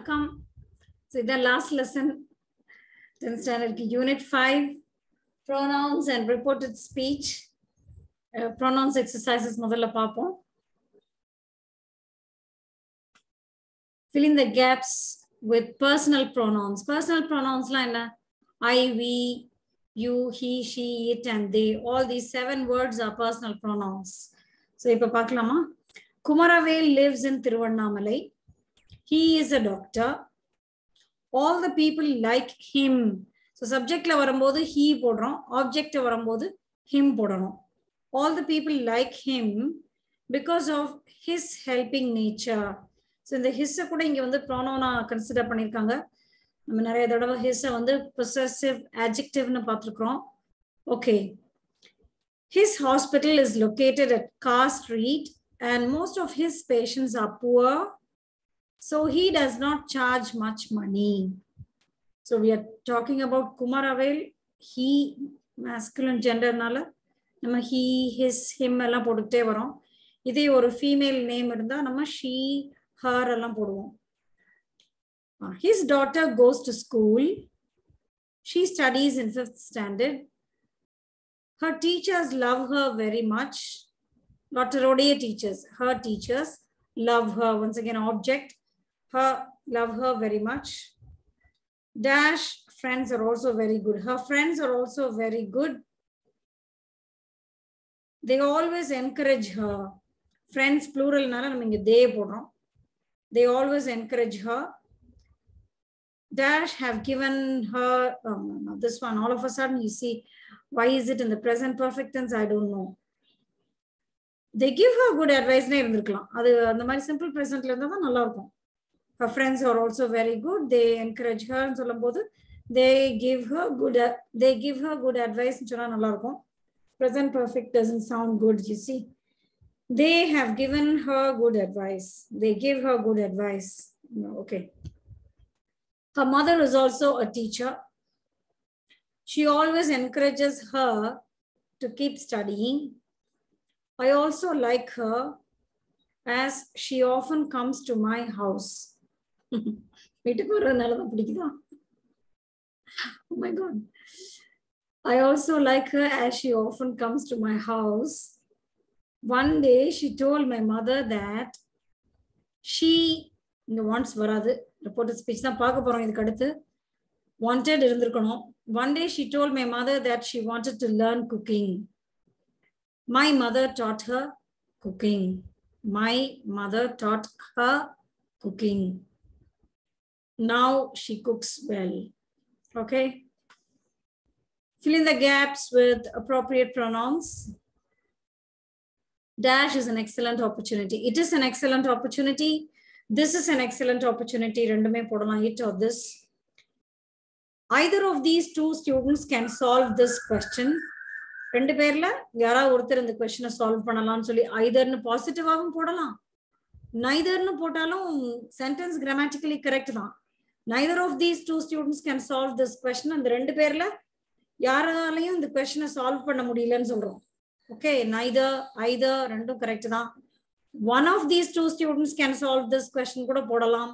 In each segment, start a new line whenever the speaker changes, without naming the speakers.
Come. So the last lesson, 10th standard unit 5, pronouns and reported speech. Pronouns exercises முதல்ல பார்ப்போம். Fill in the gaps with personal pronouns. Personal pronouns la enna? I, we, you, he, she, it, and they. All these 7 words are personal pronouns. So ipa பார்க்கலாமா? Kumaravel lives in Thiruvannamalai. He is a doctor. All the people like him. So subject la வரும்போது he போடுறோம். Object வரும்போது him போடணும். All the people like him because of his helping nature. So இந்த his கூட இங்க வந்து pronoun consider பண்ணிருக்காங்க. நம்ம நிறைய தடவை his வந்து possessive adjective னு பார்த்திருக்கோம். Okay. His hospital is located at Carr Street and most of his patients are poor. So he does not charge much money. So we are talking about Kumaravel. He, masculine gender nala. Nama he, his, him எல்லாம் போட்டுட்டே வரோம். இதே ஒரு female name இருந்தா நம்ம she, her எல்லாம் போடுவோம். His daughter goes to school. She studies in 5th standard. Her teachers love her very much. Dr. Rodea teachers. Her teachers love her. Once again, object. Her love her very much. Dash friends are also very good. Her friends are also very good. They always encourage her. Friends plural nala nam inga they podrom. They always encourage her. Dash have given her this one. All of a sudden you see, why is it in the present perfect tense? I don't know. They give her good advice ne irundirkalam. Adu andha mari simple present la irundha nalla irukum. Her friends are also very good. They encourage her and சொல்லும்போது they give her good advice னு சொன்னா நல்லா இருக்கும். Present perfect doesn't sound good, you see. They have given her good advice. They give her good advice. No, okay. Her mother is also a teacher. She always encourages her to keep studying. I also like her as she often comes to my house. Oh my God. I also like her as she often comes to my house. One day she told my mother that she wants varadu reported speech na paaka porom idukku aduthu wanted irundirukanum. One day she told my mother that she wanted to learn cooking. My mother taught her cooking. My mother taught her cooking. Now she cooks well. Okay. Fill in the gaps with appropriate pronouns. Dash is an excellent opportunity. It is an excellent opportunity. This is an excellent opportunity. Rendume podalam, it or this. Either of these 2 students can solve this question. ரெண்டு பேர்ல யாரா ஒருத்தர் இந்த question solve பண்ணலாம்னு சொல்லி eitherன்னு பாசிட்டிவாவும் போடலாம். neitherன்னு போட்டாலும் sentence grammatically correct தான். Neither of these 2 students can solve this question. அந்த ரெண்டு பேர்ல யாராலையும் இந்த क्वेश्चन சால்வ் பண்ண முடியலன்னு சொல்றோம். Okay, neither, either ரெண்டும் கரெக்ட் தான். One of these 2 students can solve this question கூட போடலாம்.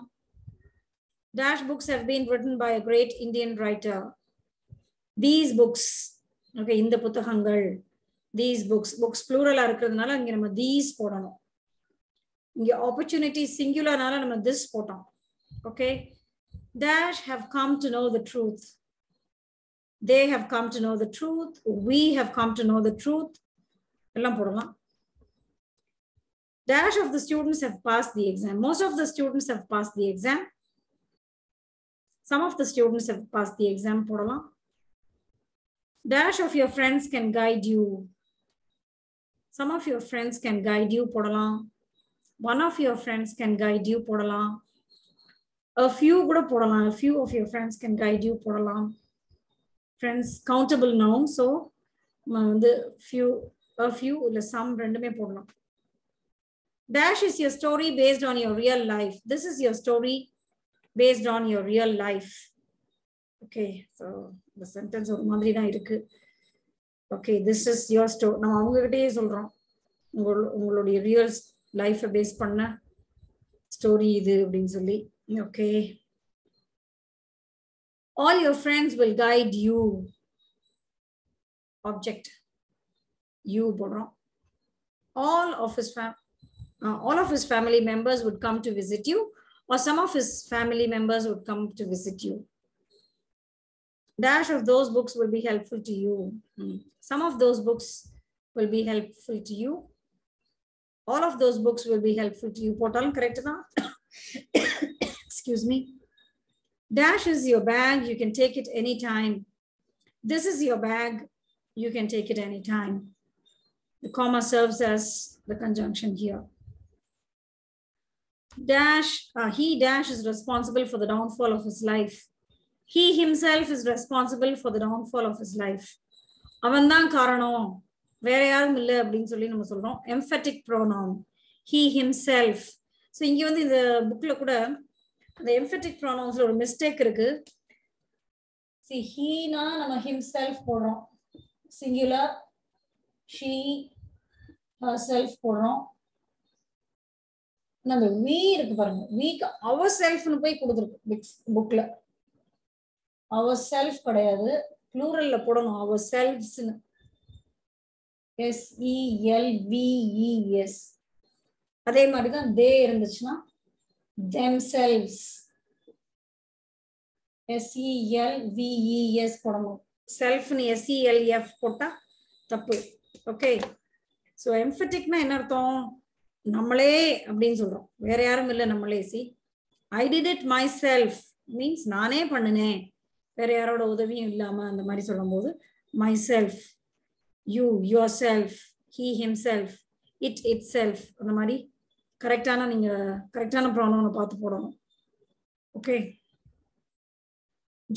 Dash books have been written by a great Indian writer. These books, okay, இந்த புத்தகங்கள், these books plural இருக்கிறதுனால இங்க நம்ம these போடணும். இங்க opportunity singularனால நம்ம this போட்டோம். Okay. Dash have come to know the truth. They have come to know the truth. We have come to know the truth. எல்லாம் போடலாம். Dash of the students have passed the exam. Most of the students have passed the exam. Some of the students have passed the exam போடலாம். Dash of your friends can guide you. Some of your friends can guide you போடலாம். One of your friends can guide you போடலாம். A few கூட போடலாம். A few of your friends can guide you போடலாம். Friends countable noun, so the a few இல்ல some ரெண்டுமே போடலாம். Dash is your story based on your real life. This is your story based on your real life. Okay, so the sentence ஒரு மாதிரி தான் இருக்கு. Okay, this is your story. நம்ம அவங்க கிட்டயே சொல்றோம். உங்களுடைய real life பேஸ் பண்ண ஸ்டோரி இது அப்படினு சொல்லி. Okay. All your friends will guide you. Object. You, Bono. All of his family members would come to visit you, or some of his family members would come to visit you. Dash of those books will be helpful to you. Some of those books will be helpful to you. All of those books will be helpful to you. Portal correct na? Excuse me. Dash is your bag. You can take it anytime. This is your bag. You can take it anytime. The comma serves as the conjunction here. Dash, he dash is responsible for the downfall of his life. He himself is responsible for the downfall of his life. Avandan karano. Emphatic pronoun. He himself. So in the book, the emphatic pronouns are a mistake. See, he na himself singular. She herself we ourself book ourself plural ourselves SELVES. அதே மாதிரி தான் they இருந்துச்சுன்னா themselves SELVES போடணும். self னு SELF போட்டா தப்பு. Okay. So எம்பத்திக்னா என்ன அர்த்தம்? நம்மளே அப்படினு சொல்றோம். வேற யாரும் இல்ல, நம்மளே. see, I did it myself means நானே பண்ணுனேன், வேற யாரோட உதவியும் இல்லாம அந்த மாதிரி சொல்லும்போது myself. You, yourself, he, himself, it, itself. அந்த மாதிரி கரெக்டான நீங்க கரெக்டான ப்ரோனவுனை பார்த்து போடணும். Okay.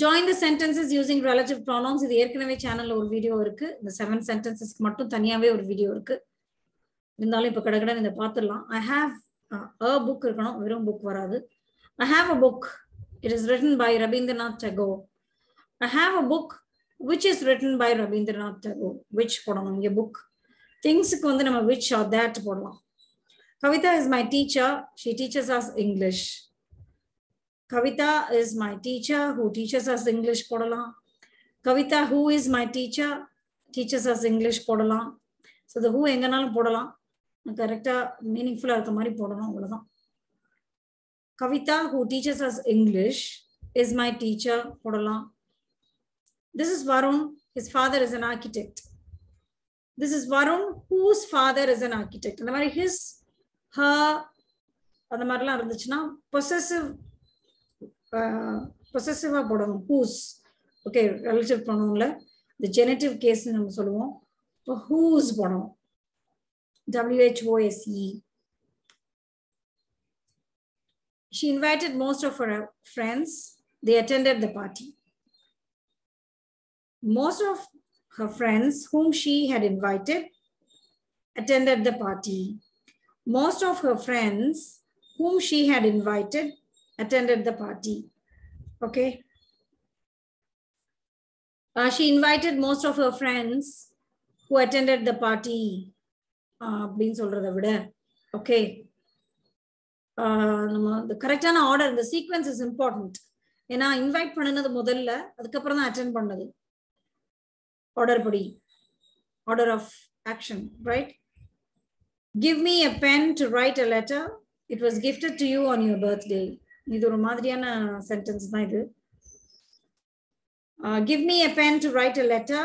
Join the sentences using relative pronouns. இது ஏற்கனவே சேனல்ல ஒரு வீடியோ இருக்கு. இந்த 7 sentencesக்கு மட்டும் தனியாவே ஒரு வீடியோ இருக்கு. இருந்தாலும் இப்ப கடகட இந்த பாத்துடலாம். I have a book இருக்கணும், வெறும் book வராது. I have a book. It is written by Rabindranath Tagore. I have a book which is written by Rabindranath Tagore. Which போடணும் இங்க book. Thingsக்கு வந்து நம்ம which or that போடலாம். Kavita is my teacher. She teaches us English. Kavita is my teacher who teaches us English போடலாம். Kavita who is my teacher teaches us English போடலாம். So the who எங்கனாலும் போடலாம். கரெக்டா மீனிங்ஃபுல்லா இருக்க மாதிரி போடணும், அவ்வளவுதான். Kavita who teaches us English is my teacher போடலாம். This is Varun. His father is an architect. This is Varun whose father is an architect. அந்த மாதிரி his, her அந்த மாதிரிலாம் இருந்துச்சுன்னா possessive போடணும். whose. Okay, relative pronounல the genitive case நம்ம சொல்லுவோம். இப்போ whose போடணும். WHOSE. She invited most of her friends. They attended the party. Most of her friends whom she had invited attended the party. Most of her friends whom she had invited attended the party. Okay. She invited most of her friends who attended the party. அப்படின்னு சொல்றதை விட okay, நம்ம the கரெக்டான order, இந்த sequence is important. ஏன்னா invite பண்ணினது முதல்ல, அதுக்கப்புறம் தான் அட்டென்ட் பண்ணது. ஆர்டர் படி, order of action, right? Give me a pen to write a letter. It was gifted to you on your birthday. இது ஒரு மாதிரியான சென்டென்ஸ் தான் இது. Give me a pen to write a letter.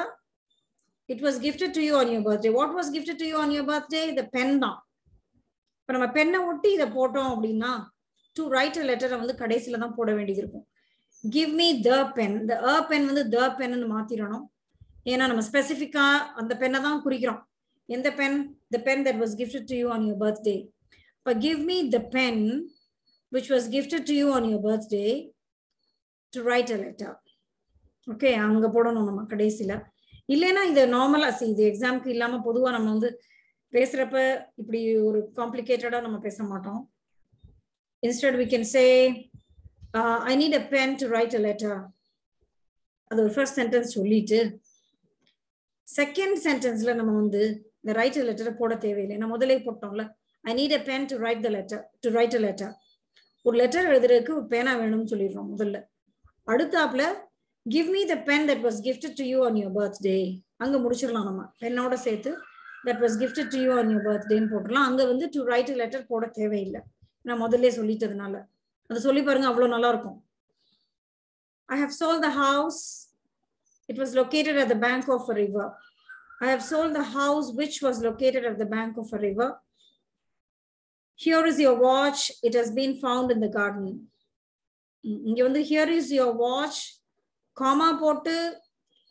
It was gifted to you on your birthday. What was gifted to you on your birthday? The pen தான். இப்போ நம்ம பெண்ணை ஒட்டி இதை போட்டோம் அப்படின்னா to write a letter வந்து கடைசியில தான் போட வேண்டியது இருக்கும். Give me the pen. The a pen வந்து the pen ன்னு மாத்திரணும். ஏன்னா நம்ம ஸ்பெசிஃபிக்கா அந்த பெண்ணை தான் குறிக்கிறோம். எந்த pen? The pen that was gifted to you on your birthday. But give me the pen which was gifted to you on your birthday to write a letter. Okay, அங்க போடணும் நம்ம கடைசியில. இல்லைன்னா இது நார்மலா இது எக்ஸாம்க்கு இல்லாம பொதுவா நம்ம வந்து பேசுறப்ப இப்படி ஒரு காம்ப்ளிகேட்டடா நம்ம பேச மாட்டோம். Instead we can say I need a pen to write a letter. அது ஒரு ஃபர்ஸ்ட் சென்டென்ஸ் சொல்லிட்டு செகண்ட் சென்டென்ஸ்ல நம்ம வந்து இந்த ரைட் லெட்டரை போட தேவையில்லை. நான் முதலே போட்டோம்ல, I need a pen to write the letter, to write a letter. ஒரு லெட்டர் எழுதுறதுக்கு பேனா வேணும்னு சொல்லிடுறோம் முதல்ல. அடுத்தாப்புல give me the pen that was gifted to you on your birthday. அங்க முடிச்சிடலாம் நம்ம பெண்ணோட சேர்த்து that was gifted to you on your birthday ன்னு போட்டுடலாம். அங்க வந்து to write a letter போட தேவையில்லை, நான் முதல்ல சொல்லிட்டதுனால. அதை சொல்லி பாருங்க, அவ்வளவு நல்லா இருக்கும். I have sold the house. It was located at the bank of a river. I have sold the house which was located at the bank of a river. Here is your watch. It has been found in the garden. இங்க வந்து here is your watch, comma போட்டு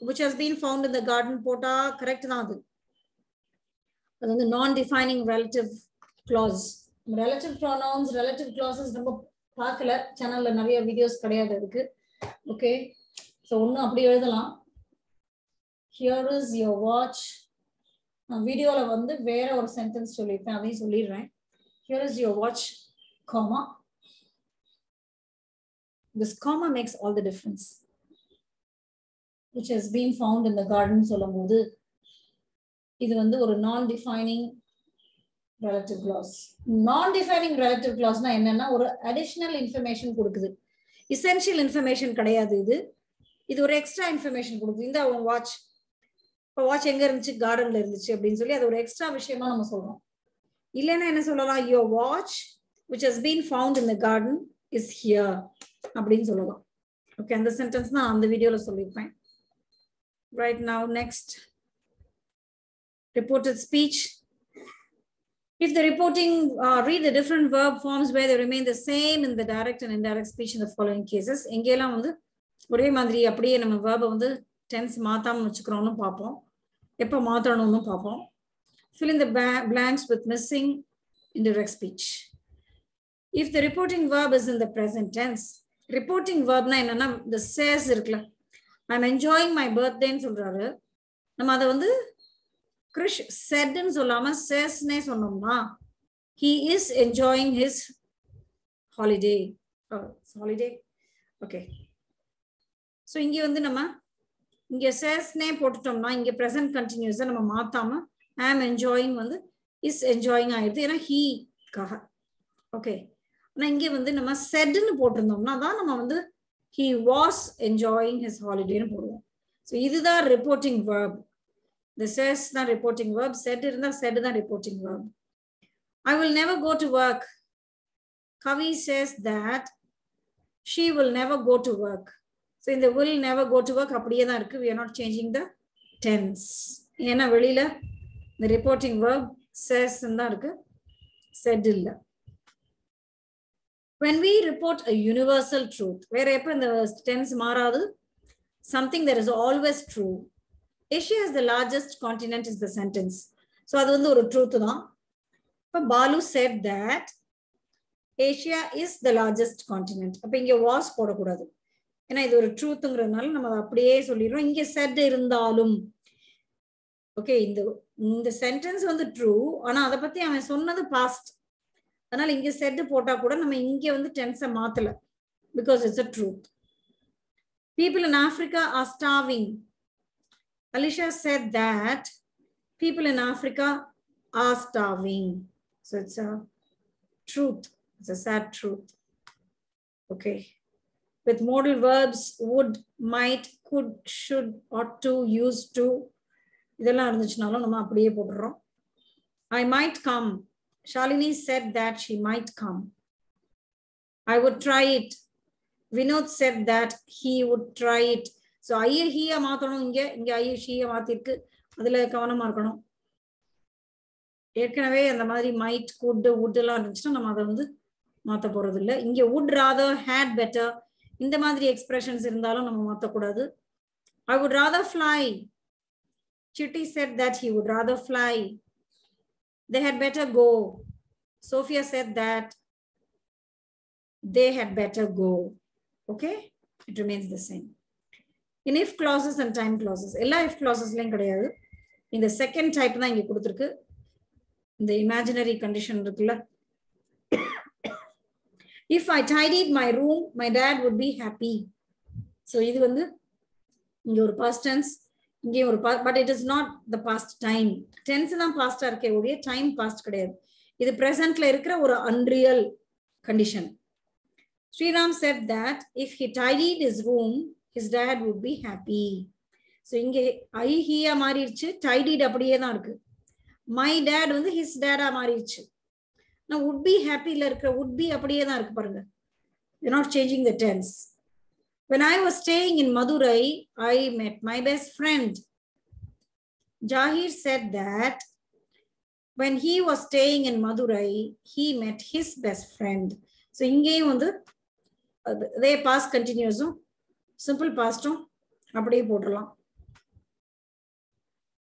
which has been found in the garden போட்டா correct தான். அது வந்து non-defining relative clause. Relative pronouns, relative clauses நம்ம பார்க்கல, சேனல்ல நிறைய வீடியோஸ் கிடையாது அதுக்கு. ஓகே, ஸோ ஒன்றும் அப்படி எழுதலாம். Here is your watch. நான் வீடியோல வந்து வேற ஒரு சென்டென்ஸ் சொல்லியிருப்பேன், அதையும் சொல்லிடுறேன். Here is your watch, comma. This comma makes all the difference. Which has been found in the garden சொல்லும்போது இது வந்து ஒரு non-defining relative clause. Non-defining relative clause னா என்னன்னா ஒரு additional information கொடுக்குது, essential information கிடையாது. இது ஒரு எக்ஸ்ட்ரா இன்ஃபர்மேஷன் கொடுக்குது. இந்த வாட்ச், இப்போ வாட்ச் எங்க இருந்துச்சு, கார்டன்ல இருந்துச்சு அப்படின்னு சொல்லி அது ஒரு எக்ஸ்ட்ரா விஷயமா நம்ம சொல்றோம். இல்லைன்னா என்ன சொல்லலாம், your watch which has been found in the garden is here அப்படின்னு சொல்லலாம். ஓகே, அந்த சென்டென்ஸ் நான் அந்த வீடியோல சொல்லியிருப்பேன். Right now, next. Reported speech. If the reporting, read the different verb forms where they remain the same in the direct and indirect speech in the following cases. எங்கெல்லாம் வந்து ஒரே மாதிரி அப்படியே நம்ம verb வந்து tense மாத்தாம வச்சுக்கிறோம்னு பார்ப்போம், எப்போ மாத்தணும்னு பார்ப்போம். Fill in the blanks with missing indirect speech. If the reporting verb is in the present tense, reporting verb na என்னன்னா the says இருக்குல்ல, I'm enjoying my birthday ன்னு சொல்றாரு, நம்ம அதை வந்து கிரிஷ் said ன்னு சொல்லாம says னே சொன்னோம்னா he is enjoying his holiday. Holiday. Okay. So இங்க வந்து நம்ம இங்க says னே போட்டுட்டோம்னா இங்க present continuous நம்ம மாத்தாம I am enjoying வந்து is enjoying ஆயிடுது, ஏன்னா he காக. ஓகே, ஆனா இங்க வந்து நம்ம said ன்னு போட்டிருந்தோம்னா தான் நம்ம வந்து he was enjoying his holiday ன்னு போடுவோம். So இதுதான் reporting verb. The says தான் reporting verb, said இருந்தா said தான் reporting verb. I will never go to work. Kavi says that she will never go to work. So in the will never go to work அப்படியே தான் இருக்கு. We are not changing the tense. ஏன்னா வெளியில the reporting verb says தான் இருக்கு, said இல்ல. When we report a universal truth, வேற எப்ப இந்த tense மாறாது, something that is always true. Asia is the largest continent is the sentence. So அது வந்து ஒரு truth தான். இப்ப Balu said that Asia is the largest continent. அப்ப இங்க was போடக்கூடாது, ஏன்னா இது ஒரு ட்ரூத்ங்கிறதுனால நம்ம அப்படியே சொல்லிடுறோம். இங்க said இருந்தாலும் ஓகே, இந்த சென்டென்ஸ் வந்து ட்ரூ, ஆனா அதை பத்தி அவன் சொன்னது பாஸ்ட், அதனால இங்க said போட்டா கூட நம்ம இங்க வந்து டென்ஸை மாத்தல, because it's a truth. People in Africa are starving. Alicia said that people in Africa are starving. So it's a truth. It's a sad truth. Okay. With modal verbs, would, might, could, should, ought to, used to, இதெல்லாம் இருந்துச்சுனாலும் நம்ம அப்படியே போடுறோம். I might come. Shalini said that she might come. I would try it. Vinod said that he would try it. So ஐய ஹீய மாத்தணும், இங்க ஐய ஷீய மாத்திருக்கு, அதுல கவனமா இருக்கணும். ஏற்கனவே அந்த மாதிரி might, could, would எல்லாம் இருந்துச்சுன்னா நம்ம அதை வந்து மாத்த போறது இல்லை. இங்க would, rather, had, better இந்த மாதிரி எக்ஸ்பிரஷன்ஸ் இருந்தாலும் நம்ம மாத்தக்கூடாது. I would rather fly. Chitty said that he would rather fly. They had better go. Sophia said that they had better go. Okay, it remains the same. In if clauses and time clauses, எல்லா if clausesலயும் கிடையாது, இந்த second type தான் இங்க கொடுத்திருக்கு. இந்த imaginary condition இருக்குல்ல, if I tidied my room, my dad would be happy. So இது வந்து இங்க ஒரு past tense, இங்கே ஒரு but it is not the past time. Tense தான் பாஸ்டா இருக்கே ஒழிய டைம் பாஸ்ட் கிடையாது. இது பிரசன்ட்ல இருக்கிற ஒரு unreal condition. Sriram said that if he tidied his room, his dad would be happy. So inge I he மாறிடுச்சு, tidied அப்படியே தான் இருக்கு. My dad வந்து his dad மாறிடுச்சு. Now would be happy ல இருக்கிற would be அப்படியே தான் இருக்கு பாருங்க. You're not changing the tense. When I was staying in Madurai, I met my best friend. Jahir said that when he was staying in Madurai, he met his best friend. So இங்கேயும் வந்து they past continuous, simple past அப்படியே போடலாம்.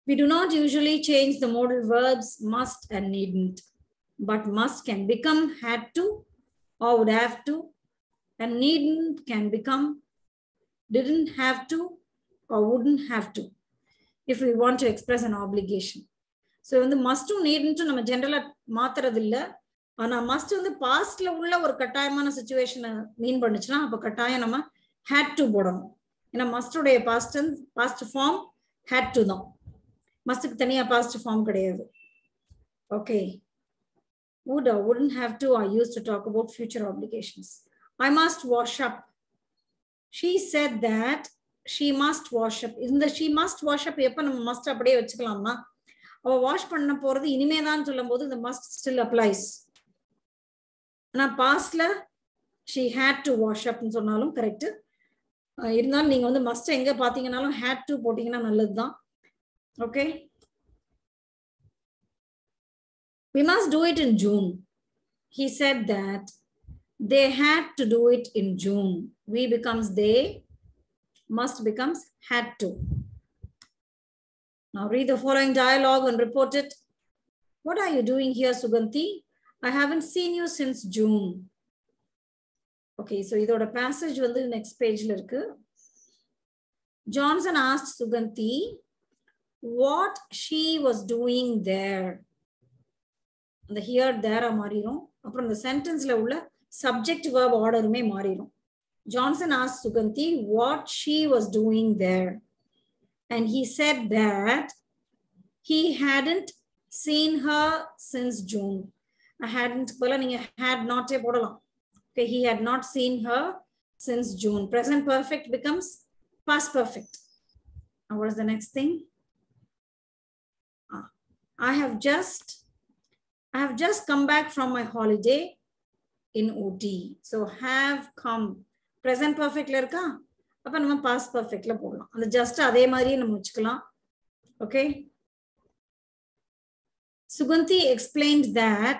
We do not usually change the modal verbs must and needn't, but must can become had to or would have to, and needn't can become didn't have to or wouldn't have to if we want to express an obligation. So வந்து must needn't நம்ம ஜெனரலா மாத்துறது இல்ல. ஆனா must வந்து பாஸ்ட்ல உள்ள ஒரு கட்டாயமான சிச்சுவேஷனை மீன் பண்ணுச்சுன்னா அப்ப கட்டாயம் நம்ம had to போடணும். ஏன்னா must உடைய past form had to தான். mustக்கு தனியா past form கிடையாது. Okay. Would or wouldn't have to are used to talk about future obligations. I must wash up. She said that she must wash up. இந்த she must wash up எப்ப நம்ம must அப்படியே வச்சுக்கலாம்னா அவ wash பண்ண போறது இனிமேதான் சொல்லும் போது the must still applies. ஆனா பாஸ்ட்ல she had to wash up னு சொன்னாலும் கரெக்ட். இருந்தாலும் நீங்க வந்து must எங்க பாத்தீங்கன்னாலும் had to போட்டீங்கன்னா நல்லதுதான். Okay. We must do it in June. He said that they had to do it in June. We becomes they, must becomes had to. Now read the following dialogue and report it. What are you doing here, Suganti? I haven't seen you since June. Okay, so idoda passage vandu next page la irukku. Johnson asked Suganti what she was doing there. The here there மாறிரும். அப்புறம் the sentenceல உள்ள subject verb orderமே மாறிரும். Johnson asked Suganti what she was doing there. And he said that he hadn't seen her since June. I hadn't, well, நீங்க had not போடலாம். Okay, he had not seen her since June. Present perfect becomes past perfect. Now what is the next thing? I have just come back from my holiday in OT. So have come. Present perfect la irka. அப்ப நம்ம past perfect la போடலாம். அந்த just அதே மாதிரியே நம்ம வச்சுக்கலாம். Okay. Suganti explained that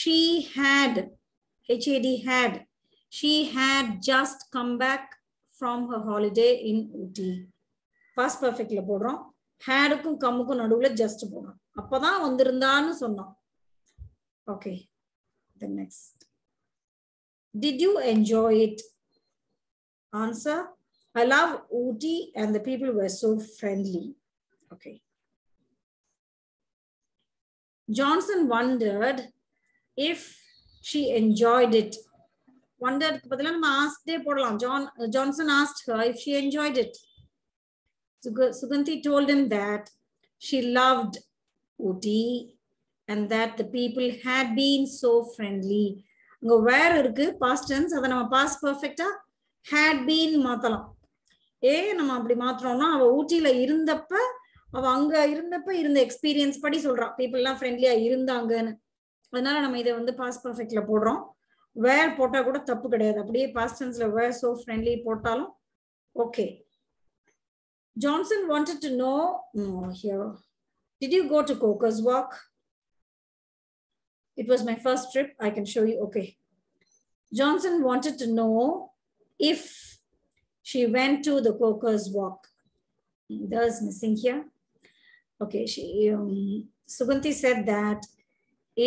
she had just come back from her holiday in OT. Past perfect la போடுறோம். hadக்கும் comeக்கும் நடுவுல just போடணும். அப்பதான் வந்திருந்தான்னு சொன்னோம். Okay. The next. Did you enjoy it? Answer. I love Ooty and the people were so friendly. Okay. Johnson wondered if she enjoyed it. Wondered, Johnson asked her if she enjoyed it. Suganti told him that she loved Ooty and that the people had been so friendly. Where irukku past tense adha nama past perfect had been மாத்தலாம். நம்ம அப்படி மாத்துறோம்னா அவ ஊட்டில இருந்தப்ப அவ அங்க இருந்தப்ப இருந்த எக்ஸ்பீரியன்ஸ் படி சொல்றா people எல்லாம் ஃப்ரெண்ட்லியா இருந்தாங்கன்னு. அதனால நம்ம இதை வந்து past perfectல போடுறோம். where போட்டா கூட தப்பு கிடையாது. அப்படியே past tenseல were so friendly போட்டாலும் okay. Johnson wanted to know here. Did you go to Coker's Walk? It was my first trip. I can show you. Okay. Johnson wanted to know if she went to the Coker's Walk. There's missing here. Okay. Suganti said that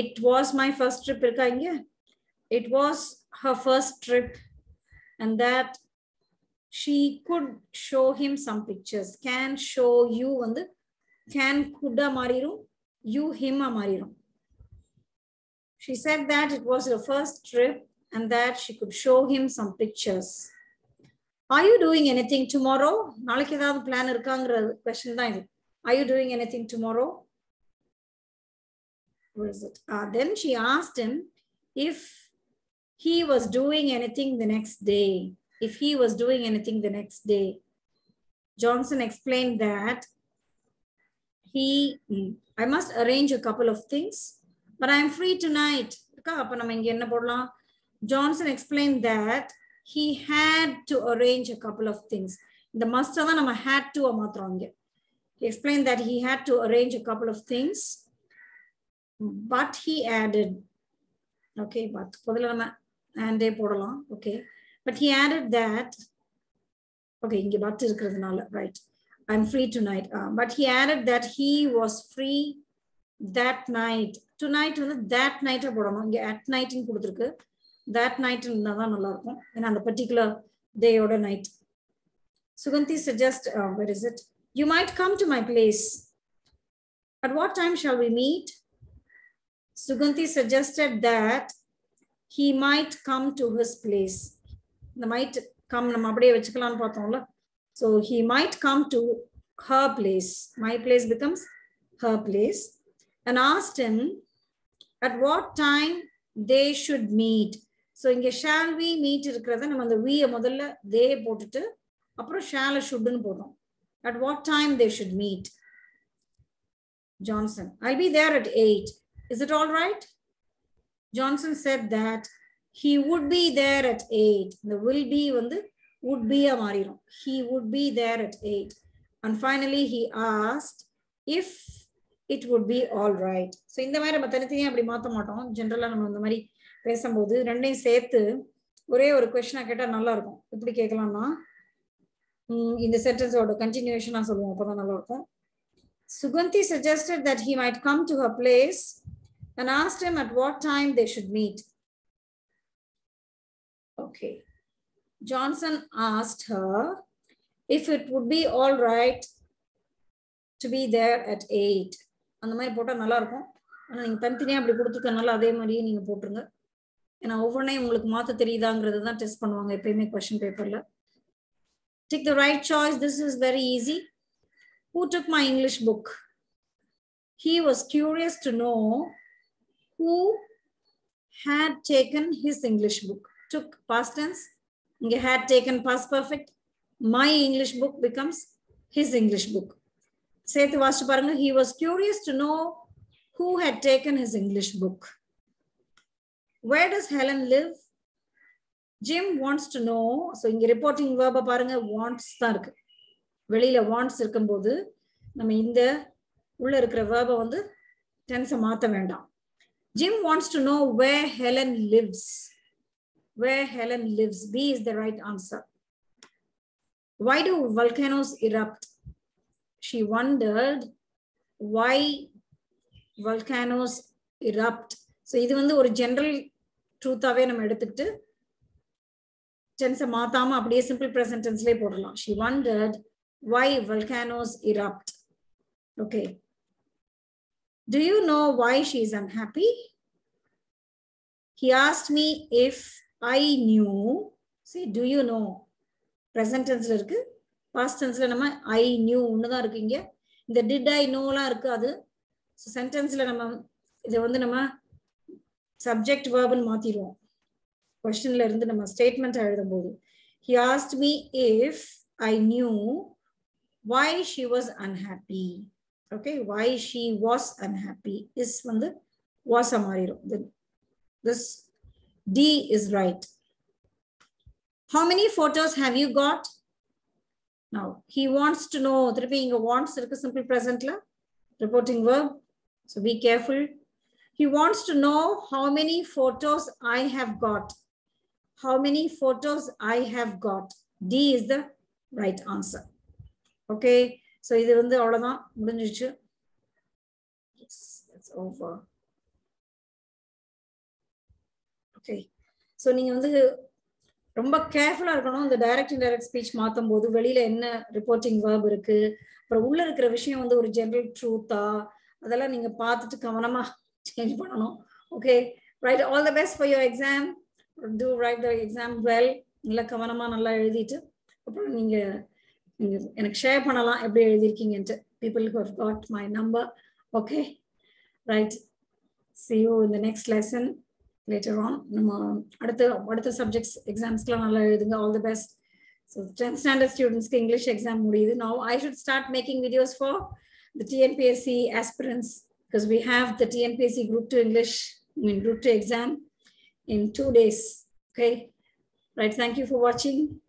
it was my first trip. It was her first trip and that she could show him some pictures. Can show you and can kuda marirum. You him marirum. She said that it was her first trip and that she could show him some pictures. Are you doing anything tomorrow? நாளைக்கு ஏதாவது plan இருக்காங்கற question தான் இது. Are you doing anything tomorrow? Where is it? Then she asked him if he was doing anything the next day. If he was doing anything the next day. Johnson explained that I must arrange a couple of things, but I'm free tonight. Johnson explained that he had to arrange a couple of things. The must had to. He explained that he had to arrange a couple of things, but he added, okay, but okay, but he added that, okay, right, I'm free tonight, but he added that he was free that night. Tonight, that night, at night in that night in the particular day or night. Suganti suggests, where is it? You might come to my place. At what time shall we meet? Suganti suggested that he might come to his place. The might come, so he might come to her place. My place becomes her place. And asked him at what time they should meet. So inge shall we meet irukradha nam and we modalla they போட்டுட்டு அப்புறம் shall shouldn't போடுறோம். At what time they should meet. Johnson, I'll be there at 8. Is it all right? Johnson said that he would be there at 8. The will be would be a மாறிடும். He would be there at 8. And finally he asked if it would be all right. So இந்த மாதிரி நம்ம தனித்தனியா அப்படி மாத்த மாட்டோம். ஜெனரலா நம்ம இந்த மாதிரி பேசும்போது ரெண்டையும் சேர்த்து ஒரே ஒரு क्वेश्चन கேட்டா நல்லா இருக்கும். எப்படி கேட்கலாம்னா இந்த சென்டென்ஸோட கண்டினியூவேஷனா சொல்லுவோம், அப்பதான் நல்லா இருக்கும். Suganti suggested that he might come to her place and asked him at what time they should meet. Okay. Johnson asked her if it would be all right to be there at 8. அந்த மாதிரி போட்டா நல்லா இருக்கும். ஆனா நீங்க தனித்தனியா அப்படி கொடுத்துக்கனால அதே மாதிரியே நீங்க போட்டுருங்க. ஏன்னா ஒவ்வொன்றையும் உங்களுக்கு மாத்த தெரியுதாங்கிறது தான் டெஸ்ட் பண்ணுவாங்க எப்பயுமே கொஸ்டின் பேப்பர்ல. Take the right choice. This is very easy. Who took my English book? He was curious to know who had taken his English book. Took past tense. He had taken past perfect. My English book becomes his English book. Sethu vastu paranga. He was curious to know who had taken his English book. Where does Helen live? Jim wants to know. So inga reporting verb paranga wants da irukku. வெளியில wants இருக்கும்போது நம்ம இந்த உள்ள இருக்கிற verb tense மாத்த வேண்டாம். Jim wants to know where Helen lives. Where Helen lives. B is the right answer. Why do volcanoes erupt? She wondered why volcanoes erupt. So இது ஒரு general truth-ஆவே நம்ம எடுத்துக்கிட்டு tense மாத்தாம அப்படியே simple present tense-லே போடலாம். She wondered why volcanoes erupt. Okay. Do you know why she is unhappy? He asked me if I knew. See, do you know? Present tense இருக்கு. Past tense-ல நம்ம I knew ஒண்ணுதான் இருக்கு இங்க. இந்த did I know-லாம் இருக்கு அது. So sentence-ல நம்ம இதை நம்ம subject verb-னு மாத்திடுவோம். Question-ல இருந்து நம்ம statement எழுதும்போது. He asked me if I knew why she was unhappy. Okay, why she was unhappy is was a மாறிடும். This D is right. How many photos have you got? Now, he wants to know. திருப்பி இங்க wants இருக்கு simple present-ல reporting verb. So be careful. He wants to know how many photos I have got. How many photos I have got. D is the right answer. Okay. So இது அவ்வளவுதான் முடிஞ்சிச்சு. Yes, that's over. Okay. So நீங்க ரொம்ப கேர்ஃபுல்லா இருக்கணும். இந்த direct indirect speech மாத்தும் போது வெளியில என்ன ரிப்போர்ட்டிங் verb இருக்கு, அப்புறம் உள்ள இருக்கிற விஷயம் ஒரு ஜெனரல் ட்ரூத்தா, அதெல்லாம் நீங்க பார்த்துட்டு கவனமா சேஞ்ச் பண்ணணும். Okay. Write all the best for your exam. Do write the exam well. நல்லா கவனமா நல்லா எழுதிட்டு அப்புறம் நீங்க எனக்கு ஷேர் பண்ணலாம் எப்படி எழுதிருக்கீங்கன்னு. People who have got my number. Okay. Right. See you in the next lesson. later on. Other subjects exams all the best. So 10th standard students English exam mudiyudu. Now I should start making videos for the TNPSC aspirants because we have the TNPSC group 2 English, group 2 exam in 2 days. Okay. Right. Thank you for watching.